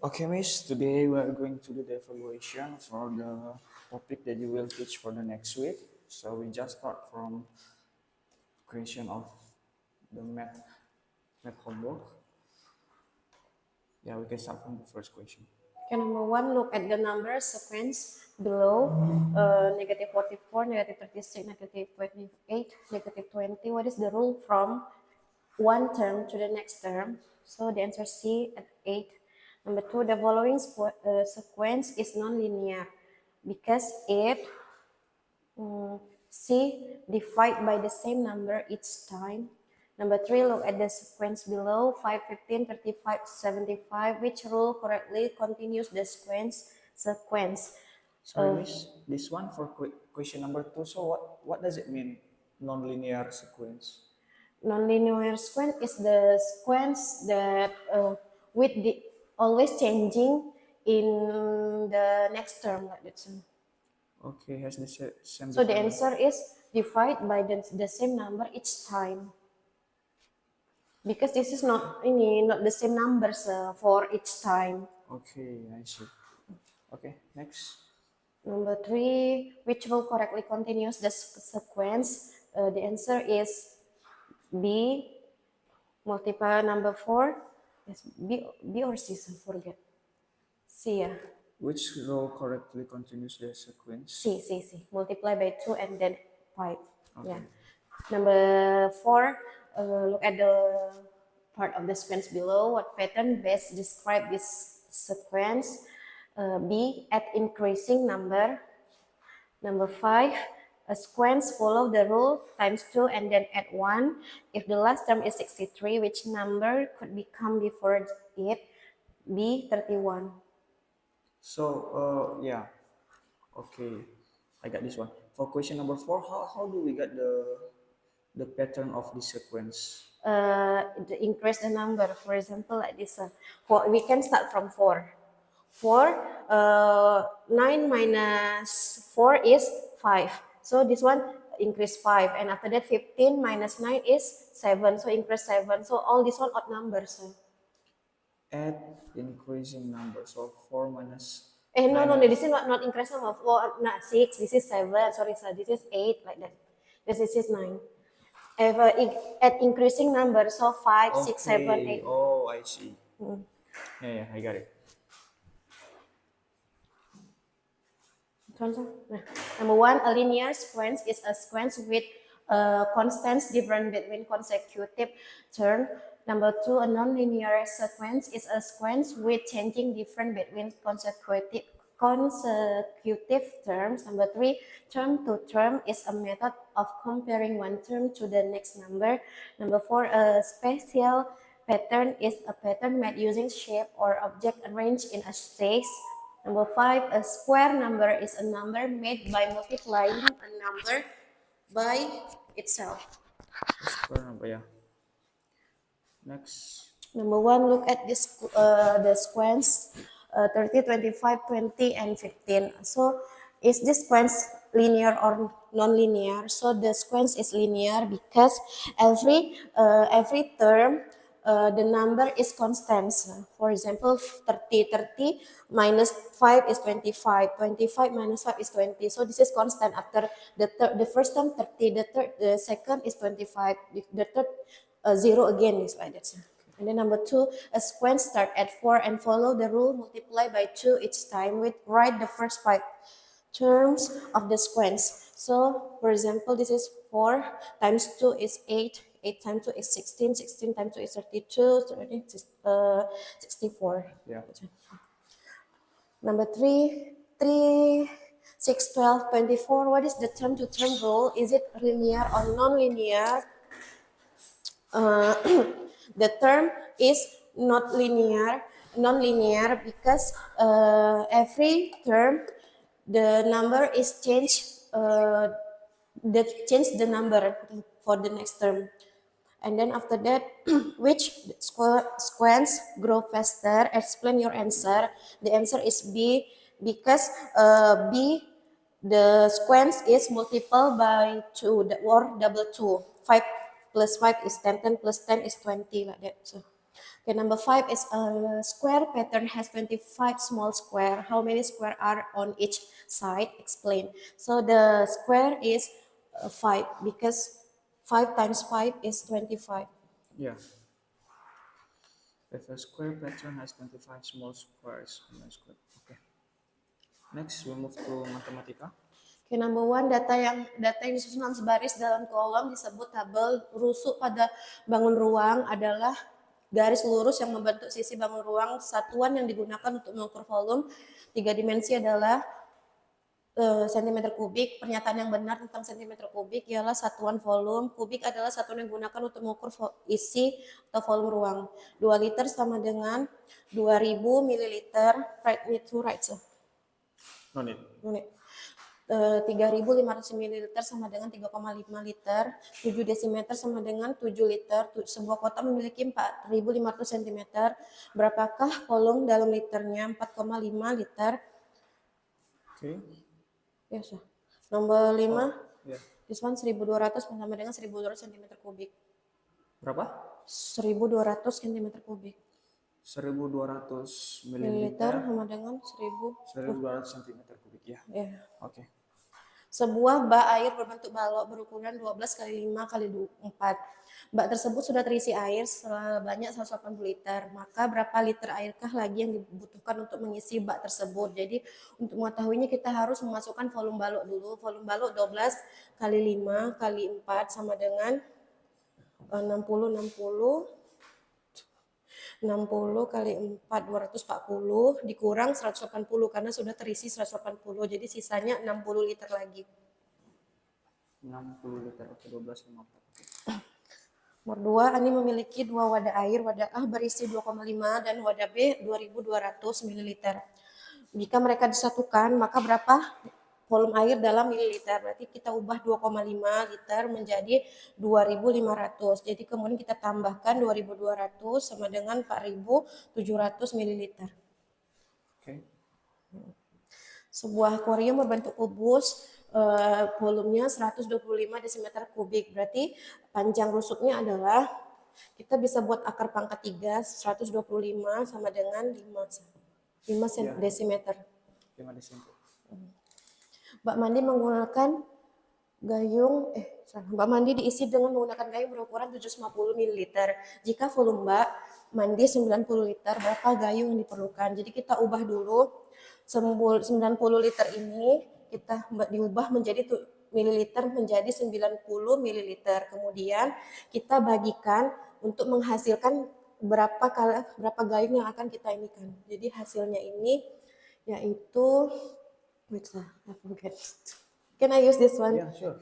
Okay, Miss, today we are going to do the evaluation for the topic that you will teach for the next week. So we just start from creation of the math homework. Yeah, we can start from the first question. Okay, number one, look at the number sequence below. Negative 44, negative 36, negative 28, negative 20. What is the rule from one term to the next term? So the answer C at 8. Number two, the following sequence is non-linear because it C divide by the same number each time. Number three, look at the sequence below 5, 15, 35, 75. Which rule correctly continues the sequence? Sorry, Miss, this one for question number 2. So what does it mean, non-linear sequence? Non-linear sequence is the sequence that with the always changing in the next term like that. Okay, has the same So the different. answer is divide by the same number each time. Because this is not the same numbers for each time. Okay, I see. Okay, next. Number three, which will correctly continues the sequence? The answer is B. Multiply number four. Yes, B or C, I forget. C, yeah. Which row correctly continues the sequence? C. Multiply by 2 and then 5. Okay. Yeah. Number four, look at the part of the sequence below. What pattern best describe this sequence? B, at increasing number. Number five, a sequence follow the rule times 2 and then add 1. If the last term is 63, which number could become before it? B, 31. So, yeah. Okay, I got this one. For question number 4, how do we get the pattern of the sequence? Increase the number. For example, like this. We can start from 4. 9 minus 4 is 5. So this one increase 5. And after that, 15 minus 9 is 7. So increase 7. So all this one odd numbers. Add increasing number. So 4 minus No, minus- this is not increase number. 4, not 6. This is 7. Sorry, sir. This is 8, like that. This is 9. At increasing number, so 5, 6, 7, 8. Oh, I see. Yeah, I got it. Number one, a linear sequence is a sequence with constants different between consecutive terms. Number two, a nonlinear sequence is a sequence with changing different between consecutive terms. Number three, term to term is a method of comparing one term to the next number. Number four, a spatial pattern is a pattern made using shape or object arranged in a space. Number five, a square number is a number made by multiplying a number by itself. Square number, yeah. Next. Number one, look at this the sequence 30, 25, 20, and 15. So is this sequence linear or non-linear? So the sequence is linear because every term the number is constant. For example, 30 minus 5 is 25. 25 minus 5 is 20. So this is constant after the first term 30, the second is 25, the third 0 again is like that. And then number two, a sequence start at 4 and follow the rule multiply by 2 each time. We write the first 5 terms of the sequence. So, for example, this is 4 times 2 is 8. 8 times 2 is 16. 16 times 2 is 32. 64. Yeah. Number 3, 6, 12, 24. What is the term-to-term rule? Is it linear or non-linear? The term is not linear, non-linear because every term the number is changed. Change the number for the next term, and then after that, which sequence grow faster? Explain your answer. The answer is B because B the sequence is multiple by 2 or double 2. 5 plus 5 is 10, 10 plus 10 is 20 like that. So Okay, number 5 is a square pattern has 25 small square. How many square are on each side? Explain. So the square is 5 because 5 times 5 is 25. Yeah. If a square pattern has 25 small squares on a square. Okay. Next, we move to Mathematika. Okay, number 1, data yang disusun sebaris dalam kolom disebut tabel. Rusuk pada bangun ruang adalah garis lurus yang membentuk sisi bangun ruang. Satuan yang digunakan untuk mengukur volume 3 dimensi adalah sentimeter kubik. Pernyataan yang benar tentang sentimeter kubik ialah satuan volume. Kubik adalah satuan yang digunakan untuk mengukur isi atau volume ruang. 2 liter sama dengan 2000 mililiter. Write me to write. No need. 3.500 ml sama dengan 3,5 liter, 7 desimeter sama dengan 7 liter, sebuah kotak memiliki 4.500 cm. Berapakah volume dalam liternya? 4,5 liter. Okay. Yes. Nomor 5, Yeah. this one 1.200 sama dengan 1.200 cm kubik. Berapa? 1.200 cm kubik. 1.200 Mililiter mililiter. sama dengan 1.200 cm kubik ya. Ya. Oke. Sebuah bak air berbentuk balok berukuran 12 kali 5 kali 4. Bak tersebut sudah terisi air sebanyak 180 liter. Maka berapa liter airkah lagi yang dibutuhkan untuk mengisi bak tersebut? Jadi untuk mengetahuinya kita harus memasukkan volume balok dulu. Volume balok 12 kali 5 kali 4 sama dengan 60 kali 4 240 dikurang 180 karena sudah terisi 180. Jadi sisanya 60 liter lagi. 60 liter. Oke, 12 sama 4. Nomor 2, Ani memiliki 2 wadah air. Wadah A berisi 2,5 dan wadah B 2.200 ml. Jika mereka disatukan, maka berapa volume air dalam mililiter? Berarti kita ubah 2,5 liter menjadi 2.500. Jadi kemudian kita tambahkan 2.200 sama dengan 4.700 mililiter. Oke. Sebuah akuarium berbentuk kubus, volumenya 125 desimeter kubik. Berarti panjang rusuknya adalah, kita bisa buat akar pangkat 3, 125 sama dengan 5 desimeter. 5 desimeter. Bak mandi menggunakan gayung, bak mandi diisi dengan menggunakan gayung berukuran 750 ml. Jika volume bak mandi 90 liter, berapa gayung yang diperlukan? Jadi kita ubah dulu 90 liter ini kita diubah menjadi mililiter menjadi 90 mililiter. Kemudian kita bagikan untuk menghasilkan berapa gayung yang akan kita inikan. Jadi hasilnya ini yaitu, I forget. Can I use this one? Yeah, sure.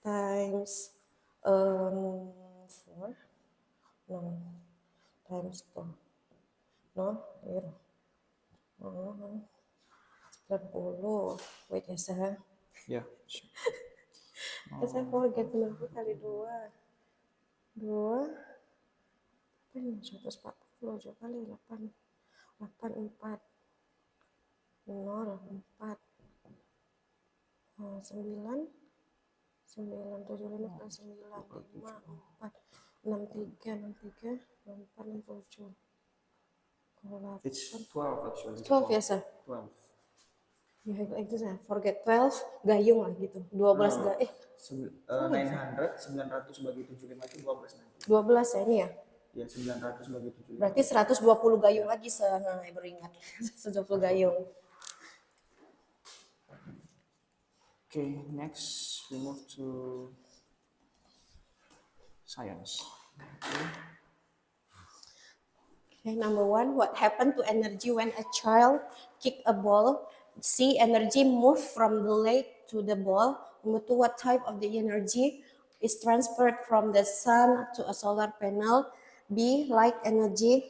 Times 4, no, times 4, no, here, 90, wait ya sah, Yeah, sure. saya forget 90 kali 2, 140 kali 8, 84, 0, 4, 9, 975 kali 9, 5, 4, 63, 64, 67. Kalau 8. It's 12 actually. 12 ya, Sah? 12. Ya, itu saya forget 12 gayung lah gitu. 12 gayung. 900 bagi 75 itu 12 nanti. 12 ya ini ya? Ya, 900 bagi 75. Berarti 120 gayung lagi, Sah. Baru ingat. 120 gayung. Okay, next we move to science. Okay, number 1, what happened to energy when a child kick a ball? C, energy move from the leg to the ball. Number 2, what type of the energy is transferred from the sun to a solar panel? B, light energy.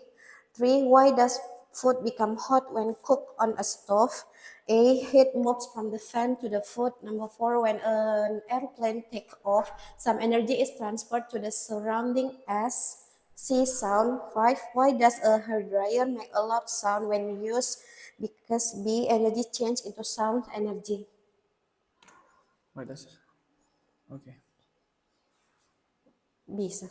3, why does food become hot when cooked on a stove? A, heat moves from the fan to the food. Number 4, when an airplane takes off, some energy is transferred to the surrounding as C, sound. 5, why does a hairdryer make a loud sound when used? Because B, energy change into sound energy. Why does? Okay. Bisa.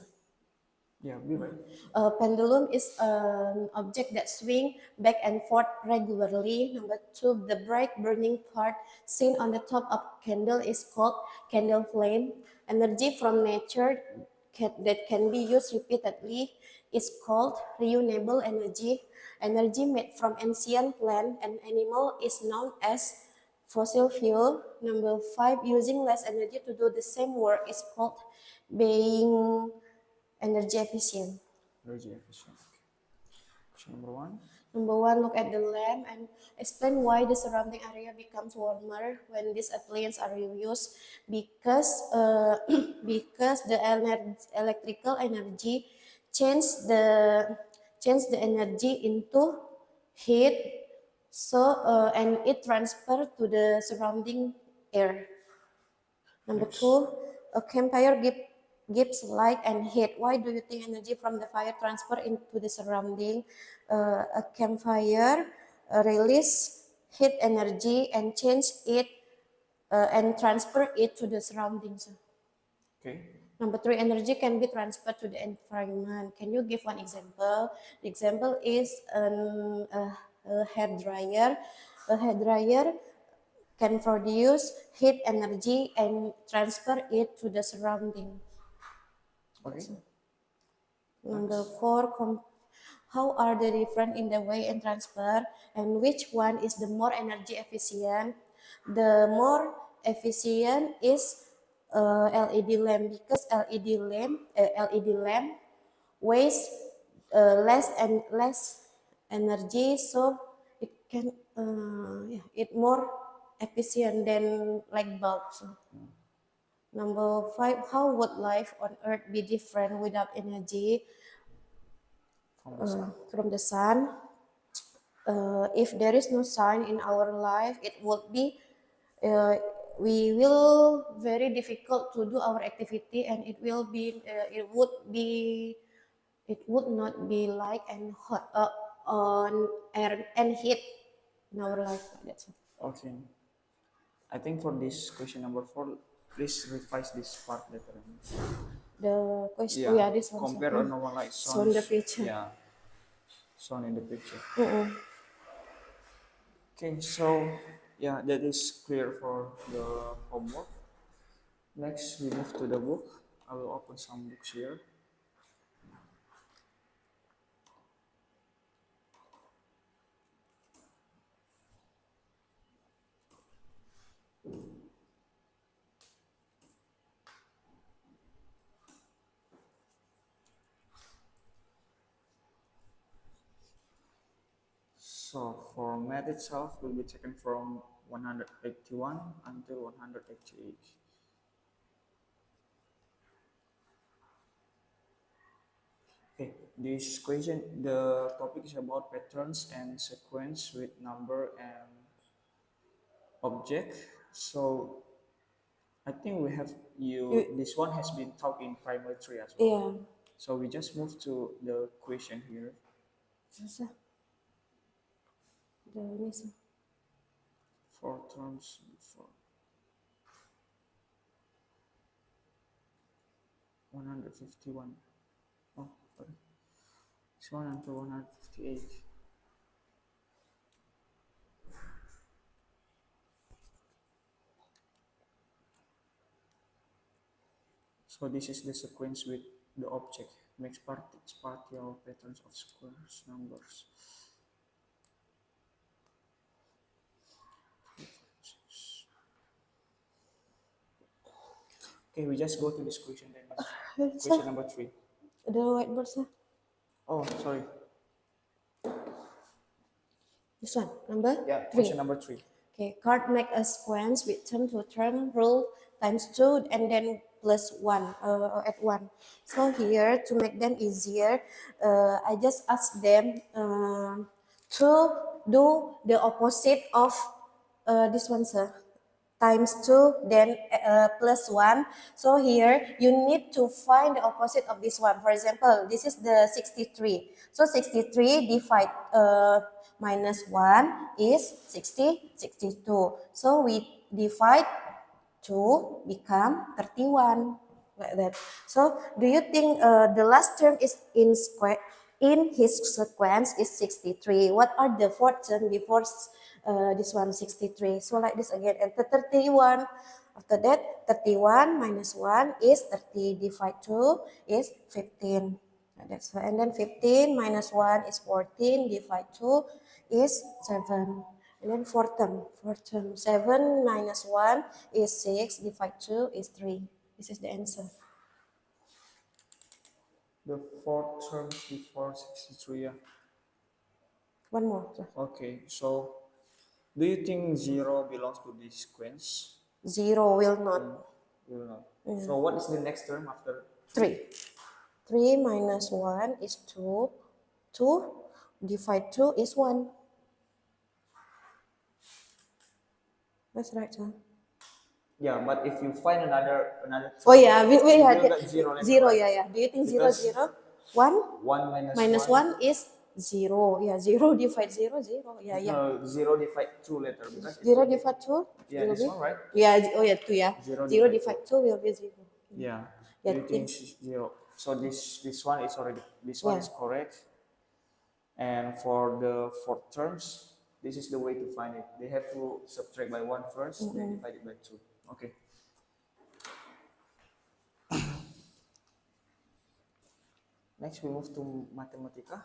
Yeah, be right. A pendulum is an object that swings back and forth regularly. Number two, the bright burning part seen on the top of candle is called candle flame. Energy from nature that can be used repeatedly is called renewable energy. Energy made from ancient plant and animal is known as fossil fuel. Number five, using less energy to do the same work is called being energy efficient. Energy efficient. Okay. Question number one. Number one, look at the lamp and explain why the surrounding area becomes warmer when these appliances are used. Because because the electrical energy change the energy into heat. So and it transfer to the surrounding air. Number Next. two, a campfire gives light and heat. Why do you think energy from the fire transfer into the surrounding? A campfire release heat energy and change it and transfer it to the surroundings. Okay. Number three, energy can be transferred to the environment. Can you give one example? The example is a hair dryer. A hair dryer can produce heat energy and transfer it to the surrounding. Okay. Number Next. four, how are they different in the way and transfer, and which one is the more energy efficient? The more efficient is LED lamp because LED lamp waste less and less energy, so it can it more efficient than like bulbs. Number five, how would life on Earth be different without energy From the sun. from the sun? If there is no sun in our life, it would be uh, we will very difficult to do our activity, and it would not be like and hot on air and heat in our life. That's all. Okay. I think for this question number four, please revise this part later on. The question, Yeah. oh yeah, this one. Compare a normalized So in the sounds. picture. Yeah. Sound in the picture. Mm-mm. Okay. So yeah, that is clear for the homework. Next, we move to the book. I will open some books here. So for math itself will be taken from 181 until 188. Okay, this question, the topic is about patterns and sequence with number and object. So I think we have this one has been taught in primary three as well. Yeah. So we just move to the question here. Susah. The ini sih. Four terms before 151. Oh, sorry. This one until 158. So this is the sequence with the object. Makes partial patterns of squares, numbers. Okay, we just go to this question then. Question number three. The whiteboard sir. Oh, sorry. This one, number Yeah, three. question number three. Okay, card make a sequence with turn to turn rule times 2 and then plus 1 at 1. So here to make them easier, I just ask them to do the opposite of this one, sir. Times 2 then plus 1. So here you need to find the opposite of this one. For example, this is the 63. So 63 divide minus 1 is 62. So we divide 2 become 31. like that. So do you think the last term is in his sequence is 63? What are the fourth term before this one 63? So like this again, and the 31. After that, 31 minus 1 is 30, divide 2 is 15. That's why. And then 15 minus 1 is 14, divide 2 is 7. And then fourth term, 7 minus 1 is 6, divide 2 is 3. This is the answer. The fourth terms before 63, yeah. One more. Sir. Okay, so do you think 0 belongs to this sequence? 0 will not. Will not. So what is the next term after 3. 3 minus 1 is 2. 2 divide 2 is 1. That's right, sir. Yeah, but if you find another Oh yeah, term, we you had will get 0 later, zero, right? yeah, yeah. Do you think Because 0, 1? 1 minus Minus 1, 1 is 0. Yeah, 0 divide 0, 0. Yeah, yeah. no, 0 divide 2 later because 0 divide 2 yeah, will this be? one, right? Yeah, oh yeah, 2, yeah. 0 0 divide divide 2 will be 0. Yeah. Yeah, Do you think 0? So this one is already Yeah. correct. And for the fourth terms, this is the way to find it. They have to subtract by 1 first, then divide it by 2. Okay. Next we move to Mathematica.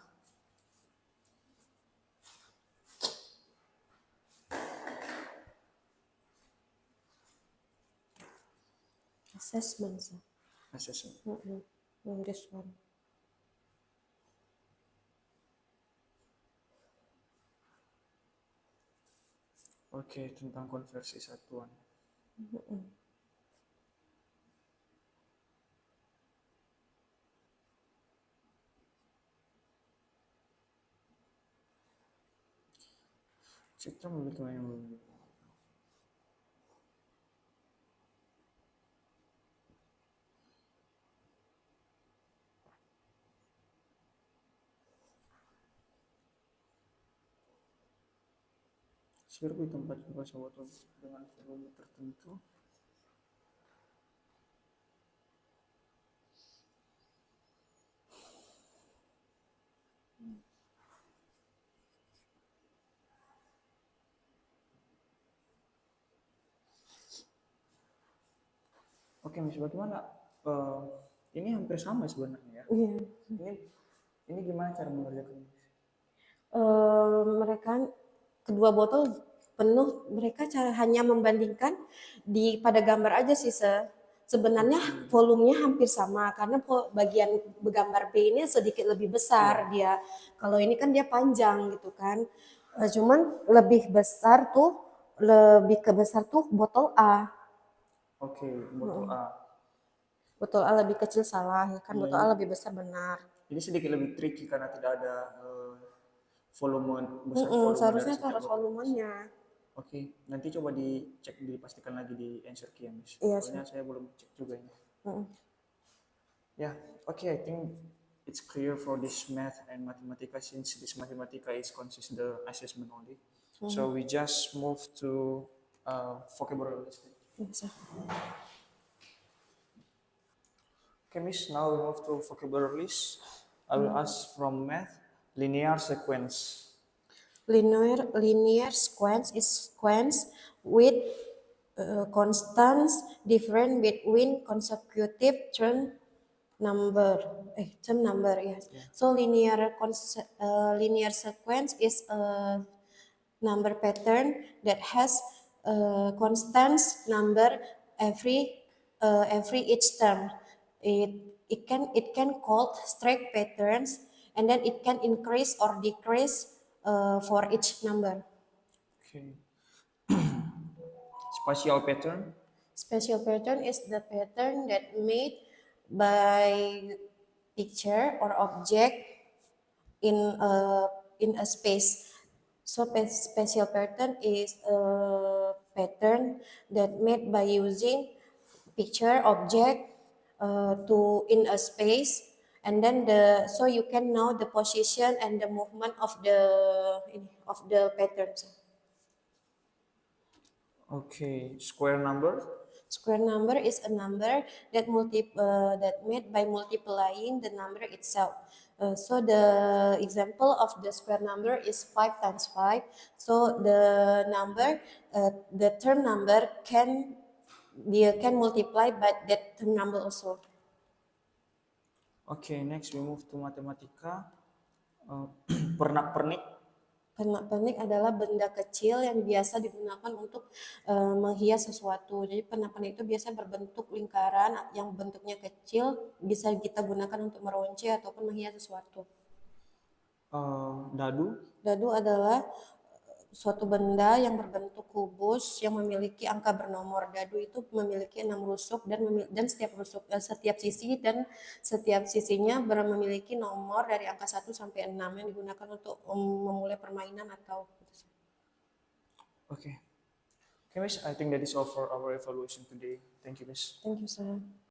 Assessment, sir. Assessment. This one. Oke, tentang konversi satuan. Citra memiliki banyak. Sirkuit tempat pesawat dengan volume tertentu. Oke, Miss, bagaimana? Ini hampir sama sebenarnya ya. Iya. Ini gimana cara mengerjakannya? Mereka kedua botol penuh, mereka hanya membandingkan pada gambar aja sih, sebenarnya volumenya hampir sama karena bagian gambar B ini sedikit lebih besar dia. Kalau ini kan dia panjang gitu kan. Cuman lebih besar tuh botol A. Oke, botol A. Botol A lebih kecil salah ya kan, botol A lebih besar benar. Ini sedikit lebih tricky karena tidak ada volume besar volume seharusnya dari harus volumenya. Oke, nanti coba dicek, dipastikan lagi di answer key ya, Miss. Iya, Soalnya saya belum cek juga ini. Yeah, okay, I think it's clear for this math and mathematica since this mathematica is consists the assessment only. So we just move to vocabulary list. Bisa. Okay, Miss, now we move to vocabulary list. I will ask from math, linear sequence. Linear sequence is sequence with constants different between consecutive term number. Yes. So linear sequence is a number pattern that has constants number every each term. It can called straight patterns, and then it can increase or decrease for each number. Okay. Spatial pattern. Spatial pattern is the pattern that made by picture or object in a space. So spatial pattern is a pattern that made by using picture object to in a space, and then so you can know the position and the movement of the patterns. Okay, square number. Square number is a number that that made by multiplying the number itself. So the example of the square number is 5 times 5. So the term number can multiply by that term number also. Okay, next we move to matematika. Pernak-pernik. Pernak-pernik adalah benda kecil yang biasa digunakan untuk menghias sesuatu. Jadi pernak-pernik itu biasa berbentuk lingkaran yang bentuknya kecil, bisa kita gunakan untuk meronce ataupun menghias sesuatu. Dadu. Dadu adalah suatu benda yang berbentuk kubus yang memiliki angka bernomor. Dadu itu memiliki 6 rusuk dan setiap sisi dan setiap sisinya memiliki nomor dari angka 1 sampai 6 yang digunakan untuk memulai permainan atau Okay. Okay, Miss. I think that is all for our evaluation today. Thank you, Miss. Thank you, sir.